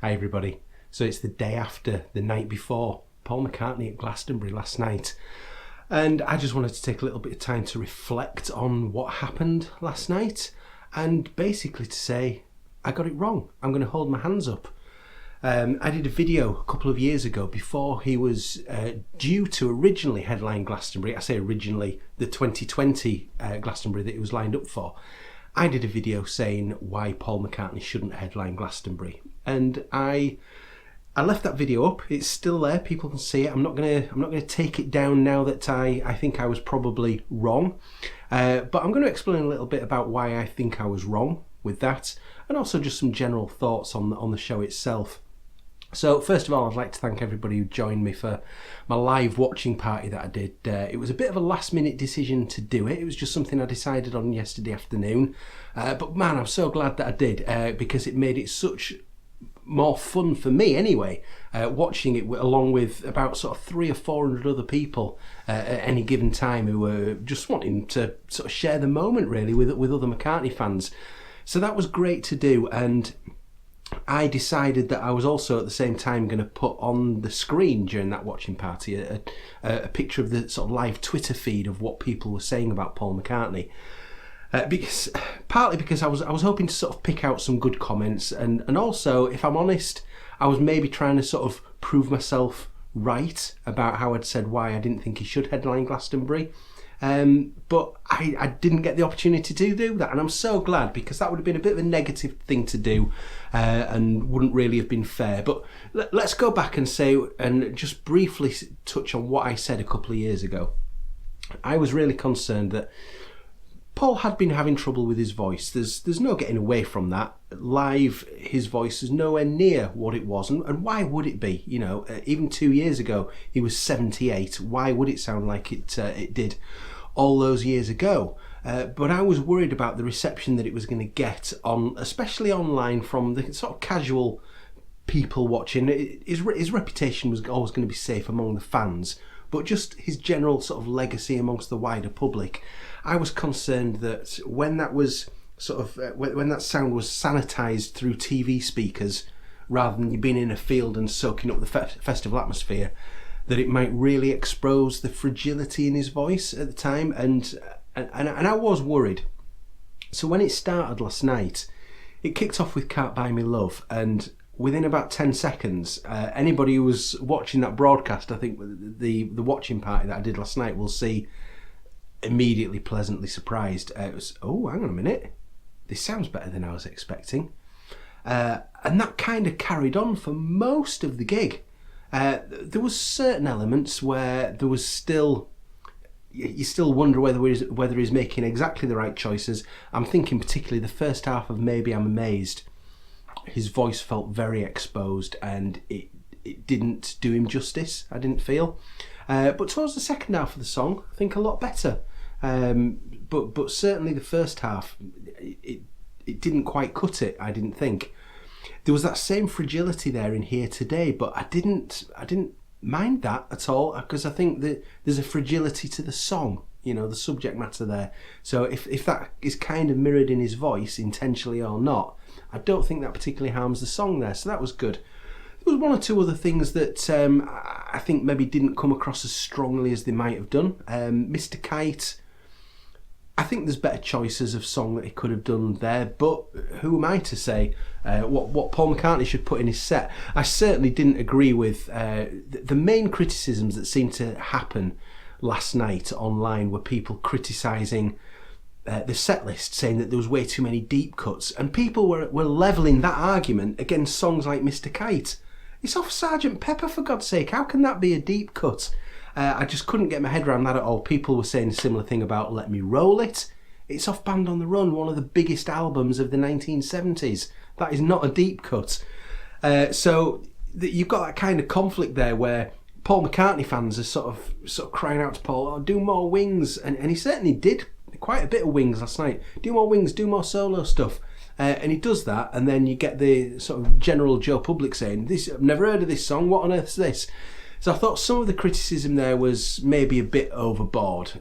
Hi everybody. So it's the day after the night before Paul McCartney at Glastonbury last night, and I just wanted to take a little bit of time to reflect on what happened last night and basically to say I got it wrong. I'm going to hold my hands up. I did a video a couple of years ago before he was due to originally headline Glastonbury. I say originally, the 2020 Glastonbury that he was lined up for. I did a video saying why Paul McCartney shouldn't headline Glastonbury, and I left that video up. It's still there. People can see it. I'm not gonna take it down now that I think I was probably wrong, but I'm going to explain a little bit about why I think I was wrong with that, and also just some general thoughts on the show itself. So first of all, I'd like to thank everybody who joined me for my live watching party that I did. It was a bit of a last minute decision to do it. It was just something I decided on yesterday afternoon. But man, I'm so glad that I did because it made it such more fun for me anyway, watching it along with about sort of 300 or 400 other people at any given time who were just wanting to sort of share the moment really with other McCartney fans. So that was great to do, and I decided that I was also at the same time going to put on the screen during that watching party a picture of the sort of live Twitter feed of what people were saying about Paul McCartney. Partly because I was hoping to sort of pick out some good comments, and also, if I'm honest, I was maybe trying to sort of prove myself right about how I'd said why I didn't think he should headline Glastonbury. But I didn't get the opportunity to do that, and I'm so glad, because that would have been a bit of a negative thing to do and wouldn't really have been fair. But let's go back and just briefly touch on what I said a couple of years ago. I was really concerned that Paul had been having trouble with his voice. There's no getting away from that. Live, his voice is nowhere near what it was, and why would it be? You know, even 2 years ago, he was 78. Why would it sound like it did all those years ago? But I was worried about the reception that it was going to get especially online, from the sort of casual people watching. His reputation was always going to be safe among the fans, but just his general sort of legacy amongst the wider public. I was concerned that when that was sort of when that sound was sanitized through TV speakers rather than you being in a field and soaking up the festival atmosphere, that it might really expose the fragility in his voice at the time, and I was worried. So when it started last night, it kicked off with Can't Buy Me Love, and within about 10 seconds, anybody who was watching that broadcast, I think the watching party that I did last night, will see immediately pleasantly surprised. It was, oh, hang on a minute, this sounds better than I was expecting. And that kind of carried on for most of the gig. There was certain elements where there was still, you still wonder whether he's making exactly the right choices. I'm thinking particularly the first half of Maybe I'm Amazed. His voice felt very exposed, and it didn't do him justice, I didn't feel. But towards the second half of the song, I think a lot better. But certainly the first half, it didn't quite cut it, I didn't think. There was that same fragility there in Here Today, but I didn't mind that at all, because I think that there's a fragility to the song, you know, the subject matter there. So if that is kind of mirrored in his voice, intentionally or not, I don't think that particularly harms the song there, so that was good. There was one or two other things that I think maybe didn't come across as strongly as they might have done. Mr. Kite, I think there's better choices of song that he could have done there, but who am I to say what Paul McCartney should put in his set? I certainly didn't agree with the main criticisms that seemed to happen last night online were people criticising the set list, saying that there was way too many deep cuts, and people were levelling that argument against songs like Mr. Kite. It's off Sergeant Pepper, for God's sake. How can that be a deep cut? I just couldn't get my head around that at all. People were saying a similar thing about Let Me Roll It. It's off Band on the Run, one of the biggest albums of the 1970s. That is not a deep cut. So you've got that kind of conflict there where Paul McCartney fans are sort of crying out to Paul, oh, do more Wings, and he certainly did quite a bit of Wings last night. Do more Wings, do more solo stuff. And he does that, and then you get the sort of general Joe Public saying, "This, I've never heard of this song, what on earth's this?" So I thought some of the criticism there was maybe a bit overboard.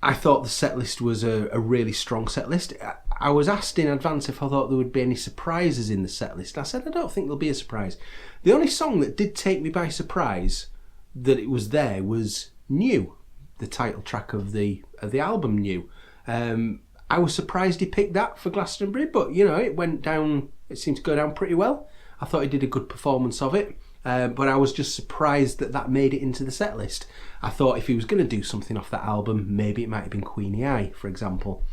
I thought the set list was a really strong set list. I was asked in advance if I thought there would be any surprises in the set list. I said I don't think there'll be a surprise. The only song that did take me by surprise that it was there was New, the title track of the album New. I was surprised he picked that for Glastonbury, but you know, it went down, it seemed to go down pretty well. I thought he did a good performance of it. But I was just surprised that made it into the set list. I thought if he was going to do something off that album, maybe it might have been Queenie Eye, for example.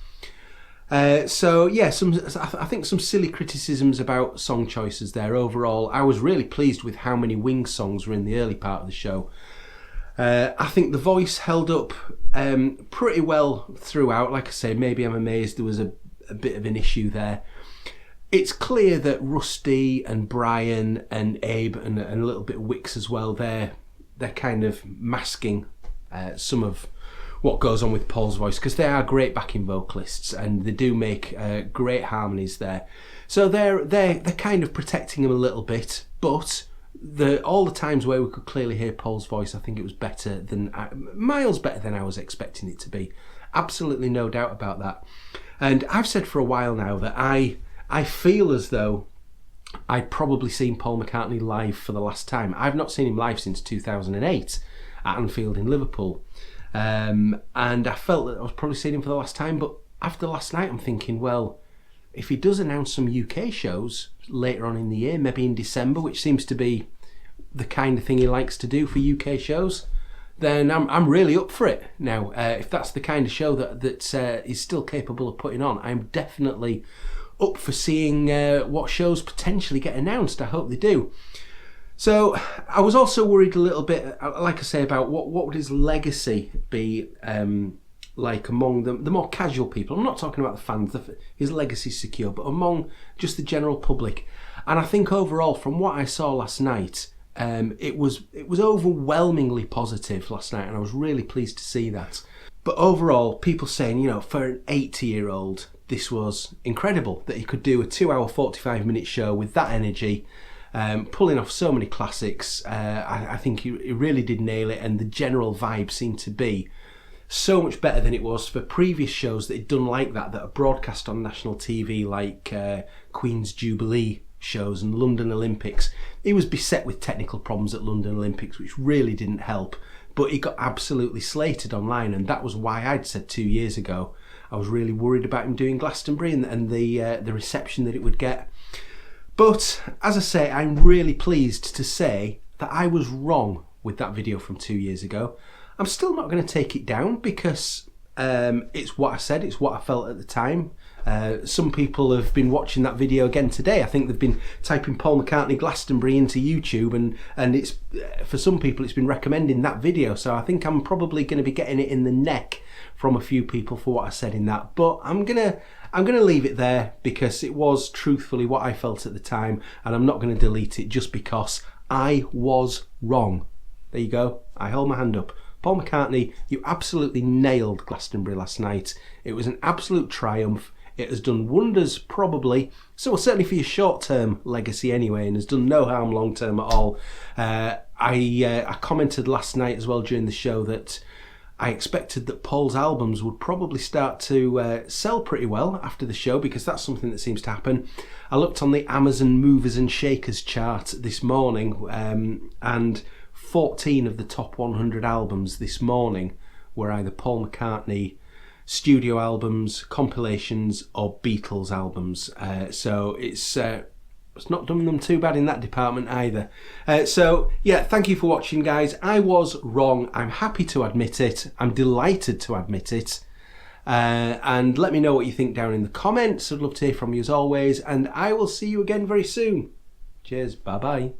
So yeah, I think some silly criticisms about song choices there. Overall, I was really pleased with how many Wings songs were in the early part of the show. I think the voice held up pretty well throughout. Like I say, maybe I'm amazed there was a bit of an issue there. It's clear that Rusty and Brian and Abe and a little bit of Wicks as well, they're kind of masking some of what goes on with Paul's voice, because they are great backing vocalists and they do make great harmonies there. So they're kind of protecting him a little bit, but all the times where we could clearly hear Paul's voice, I think it was better than miles better than I was expecting it to be. Absolutely no doubt about that. And I've said for a while now that I feel as though I'd probably seen Paul McCartney live for the last time. I've not seen him live since 2008 at Anfield in Liverpool. And I felt that I was probably seeing him for the last time, but after last night I'm thinking, well, if he does announce some UK shows later on in the year, maybe in December, which seems to be the kind of thing he likes to do for UK shows, then I'm really up for it now. If that's the kind of show that he's still capable of putting on, I'm definitely up for seeing what shows potentially get announced. I hope they do. So I was also worried a little bit, like I say, about what would his legacy be like among the more casual people. I'm not talking about the fans, his legacy's secure, but among just the general public. And I think overall, from what I saw last night, it was overwhelmingly positive last night, and I was really pleased to see that. But overall, people saying, you know, for an 80-year-old, this was incredible that he could do a 2-hour 45-minute show with that energy, pulling off so many classics. I think he really did nail it, and the general vibe seemed to be so much better than it was for previous shows that he'd done like that are broadcast on national TV, like Queen's Jubilee shows and London Olympics. He was beset with technical problems at London Olympics, which really didn't help, but he got absolutely slated online, and that was why I'd said 2 years ago I was really worried about him doing Glastonbury and the reception that it would get. But as I say, I'm really pleased to say that I was wrong with that video from 2 years ago. I'm still not going to take it down because it's what I said, it's what I felt at the time. Some people have been watching that video again today. I think they've been typing Paul McCartney Glastonbury into YouTube, and it's for some people it's been recommending that video. So I think I'm probably going to be getting it in the neck from a few people for what I said in that. But I'm gonna leave it there because it was truthfully what I felt at the time, and I'm not going to delete it just because I was wrong. There you go. I hold my hand up. Paul McCartney, you absolutely nailed Glastonbury last night. It was an absolute triumph. It has done wonders, probably, so certainly for your short-term legacy anyway, and has done no harm long-term at all. I commented last night as well during the show that I expected that Paul's albums would probably start to sell pretty well after the show, because that's something that seems to happen. I looked on the Amazon Movers and Shakers chart this morning, and 14 of the top 100 albums this morning were either Paul McCartney studio albums, compilations, or Beatles albums. So it's not done them too bad in that department either. So yeah, thank you for watching, guys. I was wrong. I'm happy to admit it. I'm delighted to admit it. And let me know what you think down in the comments. I'd love to hear from you as always, and I will see you again very soon. Cheers. Bye bye.